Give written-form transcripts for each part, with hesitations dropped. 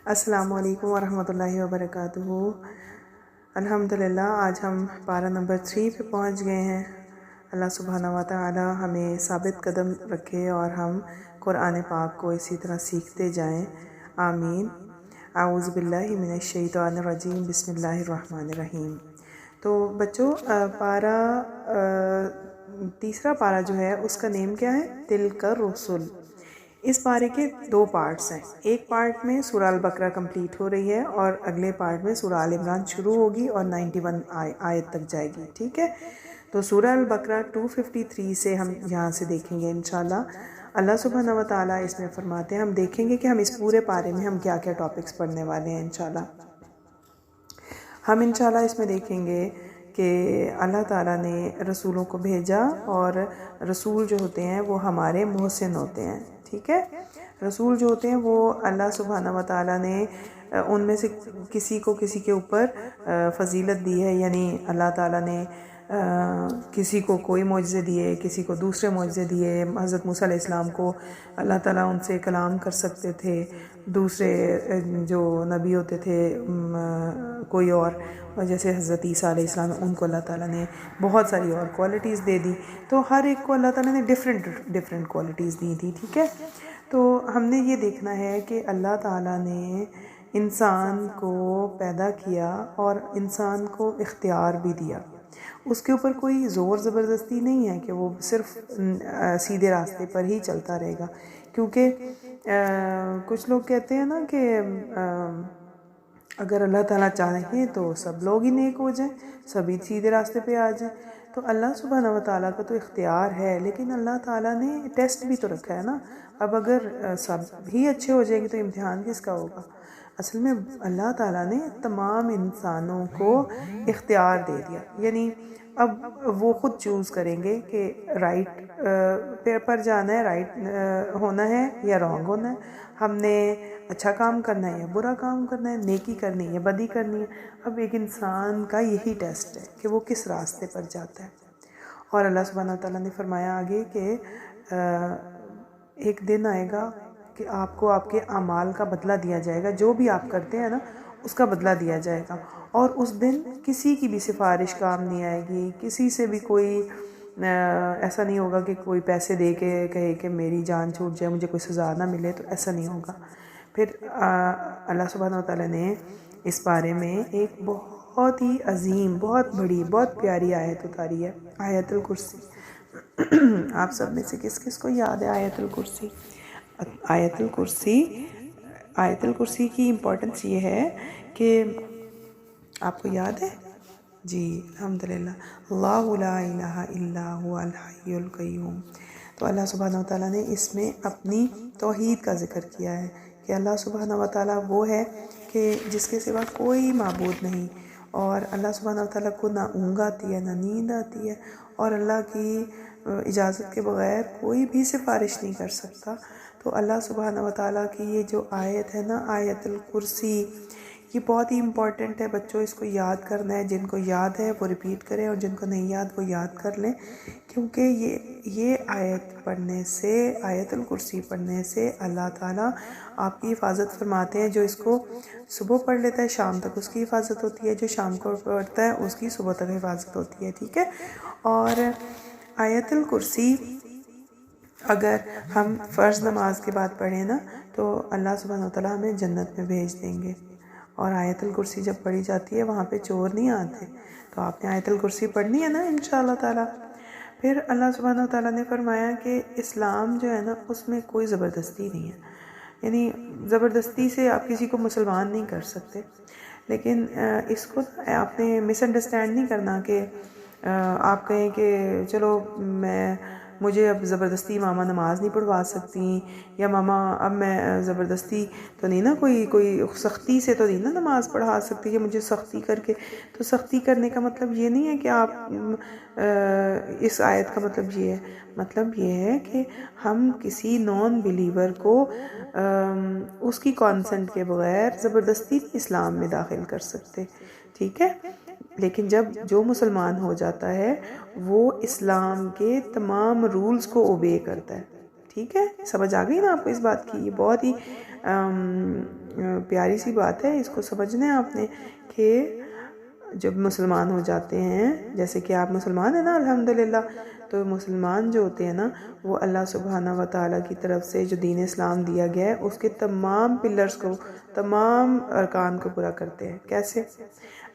السلام علیکم ورحمۃ اللہ وبرکاتہ۔ الحمدللہ آج ہم پارہ نمبر 3 پہ پہنچ گئے ہیں۔ اللہ سبحانہ و تعالی ہمیں ثابت قدم رکھے اور ہم قرآن پاک کو اسی طرح سیکھتے جائیں، آمین۔ اعوذ باللہ من الشیطان الرجیم، بسم اللہ الرحمن الرحیم۔ تو بچوں پارہ تیسرا پارہ جو ہے اس کا نیم کیا ہے؟ تلک الرسل۔ اس پارے کے 2 پارٹس ہیں۔ ایک پارٹ میں سورہ البقرہ کمپلیٹ ہو رہی ہے اور اگلے پارٹ میں سورہ آل عمران شروع ہوگی اور 91 آیت تک جائے گی، ٹھیک ہے؟ تو سورہ البقرہ 253 سے ہم یہاں سے دیکھیں گے انشاءاللہ۔ اللہ سبحانہ و تعالیٰ اس میں فرماتے ہیں، ہم دیکھیں گے کہ ہم اس پورے پارے میں ہم کیا کیا ٹاپکس پڑھنے والے ہیں انشاءاللہ۔ ہم انشاءاللہ اس میں دیکھیں گے کہ اللہ تعالیٰ نے رسولوں کو بھیجا اور رسول جو ہوتے ہیں وہ ہمارے محسن ہوتے ہیں، ٹھیک ہے؟ رسول جو ہوتے ہیں وہ اللہ سبحانہ و تعالیٰ نے ان میں سے کسی کو کسی کے اوپر فضیلت دی ہے، یعنی اللہ تعالیٰ نے کسی کو کوئی معجزے دیے، کسی کو دوسرے معجزے دیے۔ حضرت موسیٰ علیہ السلام کو اللہ تعالیٰ ان سے کلام کر سکتے تھے، دوسرے جو نبی ہوتے تھے کوئی اور، جیسے حضرت عیسیٰ علیہ السلام، ان کو اللہ تعالیٰ نے بہت ساری اور کوالٹیز دے دی۔ تو ہر ایک کو اللہ تعالیٰ نے ڈیفرنٹ کوالٹیز دی تھی، ٹھیک ہے؟ تو ہم نے یہ دیکھنا ہے کہ اللہ تعالیٰ نے انسان کو پیدا کیا اور انسان کو اختیار بھی دیا۔ اس کے اوپر کوئی زور زبردستی نہیں ہے کہ وہ صرف سیدھے راستے پر ہی چلتا رہے گا، کیونکہ کچھ لوگ کہتے ہیں نا کہ اگر اللہ تعالیٰ چاہیں تو سب لوگ ہی نیک ہو جائیں، سبھی سیدھے راستے پہ آ جائیں۔ تو اللہ سبحانہ و تعالیٰ کا تو اختیار ہے، لیکن اللہ تعالیٰ نے ٹیسٹ بھی تو رکھا ہے نا۔ اب اگر سب ہی اچھے ہو جائیں گے تو امتحان کس کا ہوگا؟ اصل میں اللہ تعالیٰ نے تمام انسانوں کو اختیار دے دیا، یعنی اب وہ خود چوز کریں گے کہ رائٹ پر جانا ہے، رائٹ ہونا ہے یا رانگ ہونا ہے، ہم نے اچھا کام کرنا ہے یا برا کام کرنا ہے، نیکی کرنی ہے یا بدی کرنی ہے۔ اب ایک انسان کا یہی ٹیسٹ ہے کہ وہ کس راستے پر جاتا ہے۔ اور اللہ سبحانہ وتعالیٰ نے فرمایا آگے کہ ایک دن آئے گا کہ آپ کو آپ کے اعمال کا بدلہ دیا جائے گا، جو بھی آپ کرتے ہیں نا اس کا بدلہ دیا جائے گا، اور اس دن کسی کی بھی سفارش کام نہیں آئے گی، کسی سے بھی کوئی ایسا نہیں ہوگا کہ کوئی پیسے دے کے کہے کہ میری جان چھوٹ جائے، مجھے کوئی سزا نہ ملے، تو ایسا نہیں ہوگا۔ پھر اللہ سبحانہ وتعالیٰ نے اس بارے میں ایک بہت ہی عظیم، بہت بڑی، بہت پیاری آیت اتاری ہے، آیت الکرسی۔ آپ سب میں سے کس کس کو یاد ہے آیت الکرسی؟ آیت الکرسی کی امپورٹنس یہ ہے کہ آپ کو یاد ہے؟ جی الحمدللہ، اللہ لا الہ الا هو الحی القیوم۔ تو اللہ سبحانہ وتعالیٰ نے اس میں اپنی توحید کا ذکر کیا ہے کہ اللہ سبحانہ وتعالیٰ وہ ہے کہ جس کے سوا کوئی معبود نہیں، اور اللہ سبحانہ وتعالیٰ کو نہ اونگ آتی ہے نہ نیند آتی ہے، اور اللہ کی اجازت کے بغیر کوئی بھی سفارش نہیں کر سکتا۔ تو اللہ سبحانہ وتعالیٰ کی یہ جو آیت ہے نا، آیت الکرسی، یہ بہت ہی امپورٹنٹ ہے بچوں، اس کو یاد کرنا ہے۔ جن کو یاد ہے وہ ریپیٹ کریں، اور جن کو نہیں یاد وہ یاد کر لیں، کیونکہ یہ آیت پڑھنے سے، آیت الکرسی پڑھنے سے اللہ تعالیٰ آپ کی حفاظت فرماتے ہیں۔ جو اس کو صبح پڑھ لیتا ہے شام تک اس کی حفاظت ہوتی ہے، جو شام کو پڑھتا ہے اس کی صبح تک حفاظت ہوتی ہے، ٹھیک ہے؟ اور آیت الکرسی اگر ہم فرض نماز کے بعد پڑھیں نا تو اللہ سبحانہ وتعالیٰ ہمیں جنت میں بھیج دیں گے۔ اور آیت الکرسی جب پڑھی جاتی ہے وہاں پہ چور نہیں آتے، تو آپ نے آیت الکرسی پڑھنی ہے نا انشاءاللہ تعالیٰ۔ پھر اللہ سبحانہ وتعالیٰ نے فرمایا کہ اسلام جو ہے نا اس میں کوئی زبردستی نہیں ہے، یعنی زبردستی سے آپ کسی کو مسلمان نہیں کر سکتے۔ لیکن اس کو آپ نے مس انڈرسٹینڈ نہیں کرنا کہ آپ کہیں کہ چلو مجھے اب زبردستی ماما نماز نہیں پڑھوا سکتی، یا ماما اب میں زبردستی تو نہیں نا، کوئی سختی سے تو نہیں نا نماز پڑھا سکتی کہ مجھے سختی کر کے۔ تو سختی کرنے کا مطلب یہ نہیں ہے کہ آپ اس آیت کا مطلب یہ ہے، مطلب یہ ہے کہ ہم کسی نان بلیور کو اس کی کانسنٹ کے بغیر زبردستی اسلام میں داخل کر سکتے، ٹھیک ہے؟ لیکن جب جو مسلمان ہو جاتا ہے وہ اسلام کے تمام رولز کو اوبے کرتا ہے، ٹھیک ہے، سمجھ آ گئی نا آپ کو اس بات کی؟ یہ بہت ہی پیاری سی بات ہے، اس کو سمجھنا ہے آپ نے کہ جب مسلمان ہو جاتے ہیں، جیسے کہ آپ مسلمان ہیں نا الحمدللہ، تو مسلمان جو ہوتے ہیں نا وہ اللہ سبحانہ و تعالیٰ کی طرف سے جو دین اسلام دیا گیا ہے اس کے تمام پلرز کو، تمام ارکان کو پورا کرتے ہیں۔ کیسے؟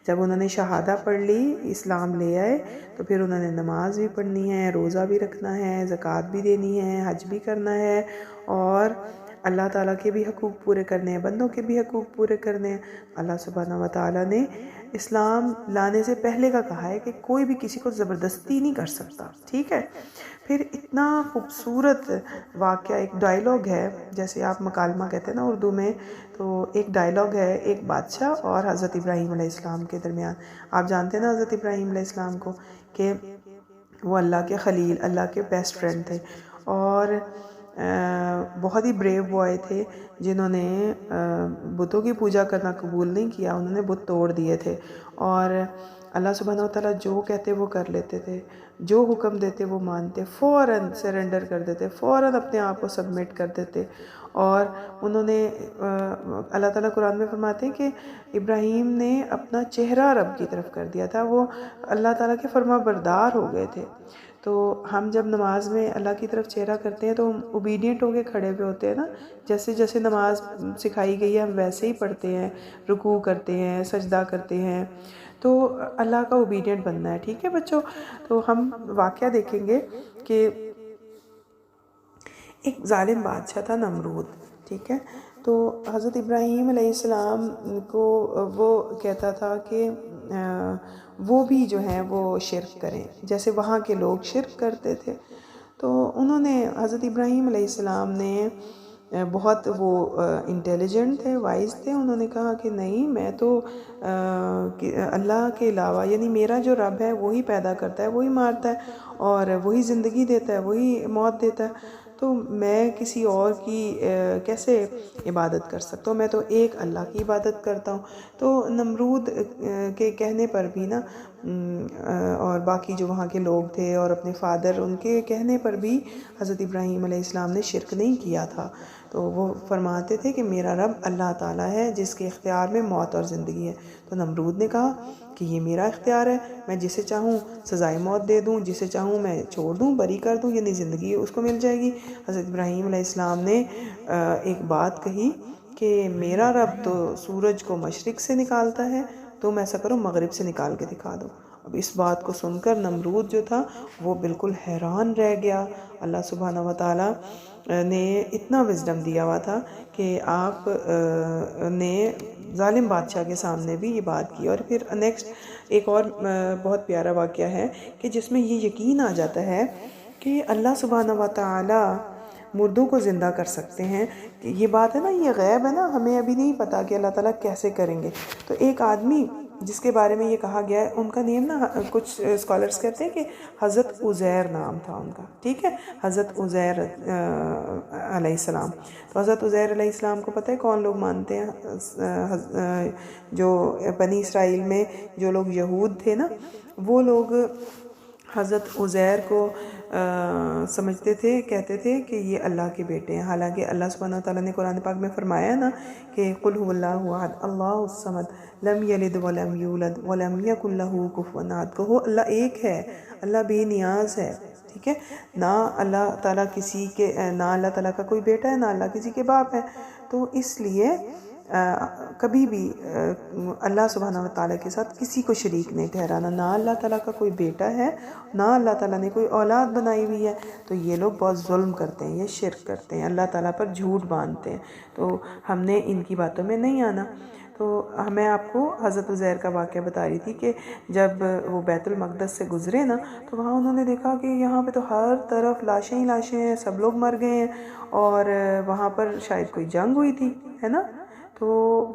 جب انہوں نے شہادہ پڑھ لی، اسلام لے آئے، تو پھر انہوں نے نماز بھی پڑھنی ہے، روزہ بھی رکھنا ہے، زکوٰۃ بھی دینی ہے، حج بھی کرنا ہے، اور اللہ تعالیٰ کے بھی حقوق پورے کرنے ہیں، بندوں کے بھی حقوق پورے کرنے ہیں۔ اللہ سبحانہ و تعالیٰ نے اسلام لانے سے پہلے کا کہا ہے کہ کوئی بھی کسی کو زبردستی نہیں کر سکتا، ٹھیک ہے؟ پھر اتنا خوبصورت واقعہ، ایک ڈائیلاگ ہے، جیسے آپ مکالمہ کہتے ہیں نا اردو میں، تو ایک ڈائیلاگ ہے ایک بادشاہ اور حضرت ابراہیم علیہ السلام کے درمیان۔ آپ جانتے ہیں نا حضرت ابراہیم علیہ السلام کو کہ وہ اللہ کے خلیل، اللہ کے بیسٹ فرینڈ تھے، اور بہت ہی بریو بوائے تھے، جنہوں نے بتوں کی پوجا کرنا قبول نہیں کیا، انہوں نے بت توڑ دیے تھے، اور اللہ سبحانہ وتعالیٰ جو کہتے وہ کر لیتے تھے، جو حکم دیتے وہ مانتے، فوراً سرنڈر کر دیتے، فوراً اپنے آپ کو سبمٹ کر دیتے۔ اور انہوں نے اللہ تعالیٰ قرآن میں فرماتے ہیں کہ ابراہیم نے اپنا چہرہ رب کی طرف کر دیا تھا، وہ اللہ تعالیٰ کے فرما بردار ہو گئے تھے۔ تو ہم جب نماز میں اللہ کی طرف چہرہ کرتے ہیں تو ہم اوبیڈینٹ ہو کے کھڑے ہوئے ہوتے ہیں نا، جیسے جیسے نماز سکھائی گئی ہے ہم ویسے ہی پڑھتے ہیں، رکوع کرتے ہیں، سجدہ کرتے ہیں، تو اللہ کا اوبیڈینٹ بننا ہے، ٹھیک ہے بچوں؟ تو ہم واقعہ دیکھیں گے کہ ایک ظالم بادشاہ تھا نمرود، ٹھیک ہے؟ تو حضرت ابراہیم علیہ السلام کو وہ کہتا تھا کہ وہ بھی جو ہیں وہ شرک کریں جیسے وہاں کے لوگ شرک کرتے تھے۔ تو انہوں نے، حضرت ابراہیم علیہ السلام نے بہت وہ انٹیلیجنٹ تھے، وائز تھے، انہوں نے کہا کہ نہیں، میں تو اللہ کے علاوہ، یعنی میرا جو رب ہے وہی پیدا کرتا ہے، وہی مارتا ہے، اور وہی زندگی دیتا ہے، وہی موت دیتا ہے، تو میں کسی اور کی کیسے عبادت کر سکتا ہوں؟ میں تو ایک اللہ کی عبادت کرتا ہوں۔ تو نمرود کے کہنے پر بھی نا، اور باقی جو وہاں کے لوگ تھے اور اپنے فادر، ان کے کہنے پر بھی حضرت ابراہیم علیہ السلام نے شرک نہیں کیا تھا۔ تو وہ فرماتے تھے کہ میرا رب اللہ تعالیٰ ہے جس کے اختیار میں موت اور زندگی ہے۔ تو نمرود نے کہا کہ یہ میرا اختیار ہے، میں جسے چاہوں سزائے موت دے دوں، جسے چاہوں میں چھوڑ دوں، بری کر دوں، یعنی زندگی اس کو مل جائے گی۔ حضرت ابراہیم علیہ السلام نے ایک بات کہی کہ میرا رب تو سورج کو مشرق سے نکالتا ہے، تم ایسا کرو مغرب سے نکال کے دکھا دو۔ اب اس بات کو سن کر نمرود جو تھا وہ بالکل حیران رہ گیا۔ اللہ سبحانہ و تعالیٰ نے اتنا وزڈم دیا ہوا تھا کہ آپ نے ظالم بادشاہ کے سامنے بھی یہ بات کی۔ اور پھر نیکسٹ ایک اور بہت پیارا واقعہ ہے کہ جس میں یہ یقین آ جاتا ہے کہ اللہ سبحانہ و تعالیٰ مردوں کو زندہ کر سکتے ہیں۔ یہ بات ہے نا، یہ غیب ہے نا، ہمیں ابھی نہیں پتا کہ اللہ تعالیٰ کیسے کریں گے۔ تو ایک آدمی جس کے بارے میں یہ کہا گیا ہے، ان کا نیم نا کچھ اسکالرز کہتے ہیں کہ حضرت عزیر نام تھا ان کا، ٹھیک ہے؟ حضرت عزیر علیہ السلام۔ تو حضرت عزیر علیہ السلام کو پتہ ہے کون لوگ مانتے ہیں؟ جو بنی اسرائیل میں جو لوگ یہود تھے نا، وہ لوگ حضرت عزیر کو سمجھتے تھے، کہتے تھے کہ یہ اللہ کے بیٹے ہیں، حالانکہ اللہ سبحانہ وتعالیٰ نے قرآن پاک میں فرمایا نا کہ قل هو اللہ احد اللہ الصمد لم یلد ولم یولد ولم یکن لہ کفوا احد، کہو اللہ ایک ہے، اللہ بے نیاز ہے، ٹھیک ہے؟ نہ اللہ تعالیٰ کسی کے، نہ اللہ تعالیٰ کا کوئی بیٹا ہے، نہ اللہ کسی کے باپ ہے۔ تو اس لیے کبھی بھی اللہ سبحانہ و تعالیٰ کے ساتھ کسی کو شریک نہیں ٹھہرانا، نہ اللہ تعالیٰ کا کوئی بیٹا ہے، نہ اللہ تعالیٰ نے کوئی اولاد بنائی ہوئی ہے۔ تو یہ لوگ بہت ظلم کرتے ہیں، یہ شرک کرتے ہیں، اللہ تعالیٰ پر جھوٹ باندھتے ہیں، تو ہم نے ان کی باتوں میں نہیں آنا۔ تو میں آپ کو حضرت عزیر کا واقعہ بتا رہی تھی کہ جب وہ بیت المقدس سے گزرے نا، تو وہاں انہوں نے دیکھا کہ یہاں پہ تو ہر طرف لاشیں ہی لاشیں ہیں، سب لوگ مر گئے ہیں، اور وہاں پر شاید کوئی جنگ ہوئی تھی، ہے نا؟ تو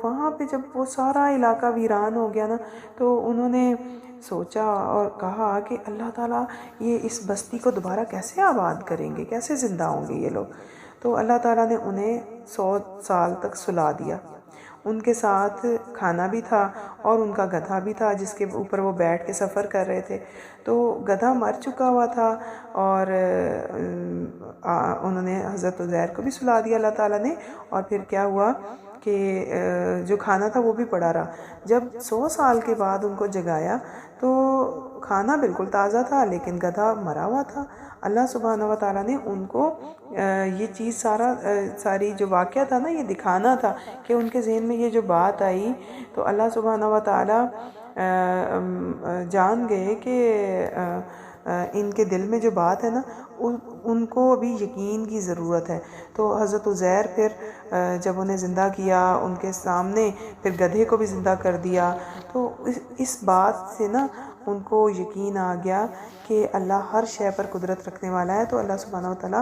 وہاں پہ جب وہ سارا علاقہ ویران ہو گیا نا، تو انہوں نے سوچا اور کہا کہ اللہ تعالیٰ یہ اس بستی کو دوبارہ کیسے آباد کریں گے، کیسے زندہ ہوں گے یہ لوگ؟ تو اللہ تعالیٰ نے انہیں 100 سال تک سلا دیا۔ ان کے ساتھ کھانا بھی تھا اور ان کا گدھا بھی تھا جس کے اوپر وہ بیٹھ کے سفر کر رہے تھے۔ تو گدھا مر چکا ہوا تھا اور انہوں نے حضرت عزیر کو بھی سلا دیا اللہ تعالیٰ نے، اور پھر کیا ہوا کہ جو کھانا تھا وہ بھی پڑا رہا۔ جب 100 سال کے بعد ان کو جگایا تو کھانا بالکل تازہ تھا لیکن گدھا مرا ہوا تھا۔ اللہ سبحانہ و تعالیٰ نے ان کو یہ چیز ساری جو واقعہ تھا نا، یہ دکھانا تھا کہ ان کے ذہن میں یہ جو بات آئی تو اللہ سبحانہ و تعالیٰ جان گئے کہ ان کے دل میں جو بات ہے نا ان کو ابھی یقین کی ضرورت ہے۔ تو حضرت عزیر پھر جب انہیں زندہ کیا ان کے سامنے، پھر گدھے کو بھی زندہ کر دیا، تو اس بات سے نا ان کو یقین آ گیا کہ اللہ ہر شے پر قدرت رکھنے والا ہے۔ تو اللہ سبحانہ و تعالیٰ